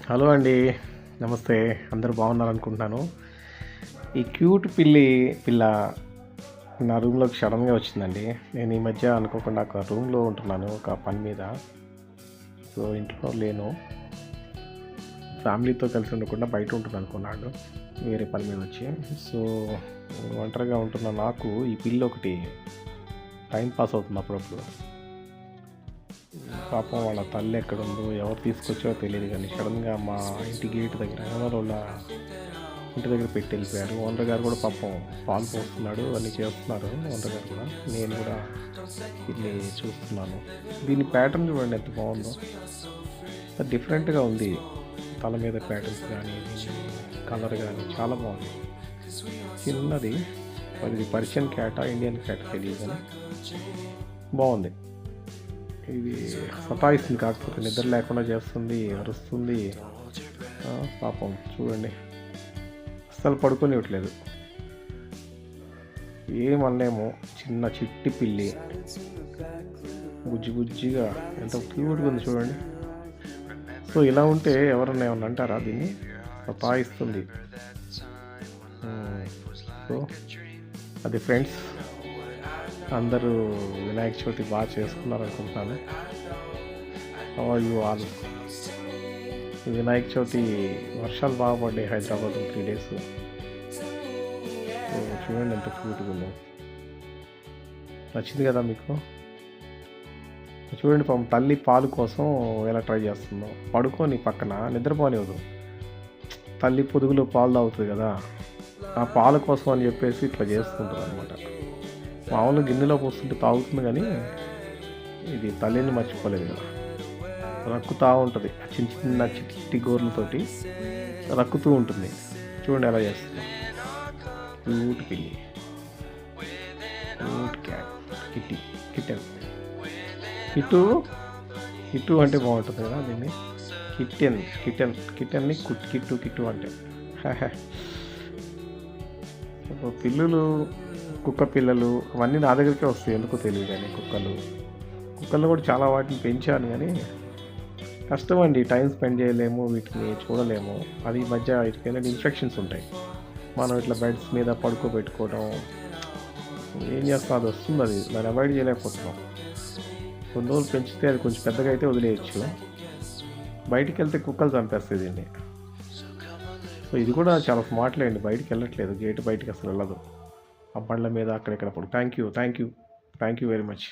Hello అండి, నమస్తే. అందరూ బాగున్నారనుకుంటున్నాను. ఈ క్యూట్ పిల్ల నా రూమ్లోకి సడన్గా వచ్చిందండి. నేను ఈ మధ్య అనుకోకుండా ఒక రూమ్లో ఉంటున్నాను ఒక పని మీద. సో ఇంట్లో లేను, ఫ్యామిలీతో కలిసి ఉండకుండా బయట ఉంటున్నాను అనుకున్నాడు వేరే పని మీద వచ్చి. సో ఒంటరిగా ఉంటున్న నాకు ఈ పిల్లి ఒకటి టైం పాస్ అవుతుంది అప్పుడప్పుడు. పాపం వాళ్ళ తల్లి ఎక్కడుందో ఎవరు తీసుకొచ్చారో తెలియదు, కానీ సడన్గా మా ఇంటి గేట్ దగ్గర వాళ్ళ ఇంటి దగ్గర పెట్టి వెళ్ళిపోయారు. ఓనర్ గారు కూడా పాపం పాలు పోస్తున్నాడు, అన్నీ చేస్తున్నారు ఓనర్ గారు కూడా. నేను కూడా ఇది చూస్తున్నాను. దీని ప్యాటర్న్ చూడండి ఎంత బాగుందో, డిఫరెంట్గా ఉంది. తల మీద ప్యాటర్న్స్ కానీ కలర్ కానీ చాలా బాగుంది. చిన్నది, అది పర్షియన్ క్యాటా ఇండియన్ క్యాటా తెలియదు కానీ బాగుంది. ఇది సతాయిస్తుంది, కాకపోతే నిద్ర లేకుండా చేస్తుంది, అరుస్తుంది. పాపం చూడండి, అస్సలు పడుకోనివ్వట్లేదు. ఏమనలేము, చిన్న చిట్టి పిల్లి, బుజ్జిగా ఎంత క్యూట్గా ఉంది చూడండి. సో ఇలా ఉంటే ఎవరన్నా ఏమన్నా అంటారా? దీన్ని సతాయిస్తుంది. సో అది ఫ్రెండ్స్, అందరూ వినాయక చవితి బాగా చేసుకున్నారు అనుకుంటున్నాను. ఆల్ వినాయక చవితి వర్షాలు బాగా పడ్డాయి హైదరాబాద్ 3 days. చూడండి ఎంత క్యూట్గా ఉందో. నచ్చింది కదా మీకు? చూడండి పాపం తల్లి పాలు కోసం ఎలా ట్రై చేస్తుందో. పడుకొని పక్కన నిద్రపోనివ్వదు. తల్లి పొదుగులో పాలు తాగుతుంది కదా, ఆ పాల కోసం అని చెప్పేసి ఇట్లా చేస్తుంటుంది అనమాట. మామూలుగా గిన్నెలో పోస్తుంటే తాగుతుంది, కానీ ఇది తల్లిని మర్చిపోలేదు కదా, రక్కుతూ ఉంటుంది. చిన్న చిట్టి గోర్లతోటి రక్కుతూ ఉంటుంది. చూడండి ఎలా చేస్తుంది. క్యూట్ పిల్లి, క్యూట్ క్యాట్, కిటెన్. కిట్టు అంటే బాగుంటుంది కదా దీన్ని. కిటెన్ని కిట్టు అంటే. పిల్లులు, కుక్క పిల్లలు అవన్నీ నా దగ్గరికే వస్తాయి, ఎందుకో తెలియదు. కానీ కుక్కలు కూడా చాలా వాటిని పెంచాను, కానీ కష్టం అండి, టైం స్పెండ్ చేయలేము, వీటిని చూడలేము. అది ఈ మధ్య వీటికైనా ఇన్ఫెక్షన్స్ ఉంటాయి. మనం ఇట్లా బెడ్స్ మీద పడుకోబెట్టుకోవడం ఏం చేస్తాం, అది వస్తుంది. అది దాన్ని అవాయిడ్ చేయలేకపోతున్నాం. కొన్ని రోజులు పెంచితే అది కొంచెం పెద్దగా అయితే వదిలేయచ్చు. బయటికి వెళ్తే కుక్కలు చంపేస్తాయి దీన్ని. సో ఇది కూడా చాలా స్మార్ట్లే అండి, బయటికి వెళ్ళట్లేదు, గేట్ బయటికి అసలు వెళ్ళదు. ఆ బండ్ల మీద అక్కడెక్కడ పడు. Thank you very much.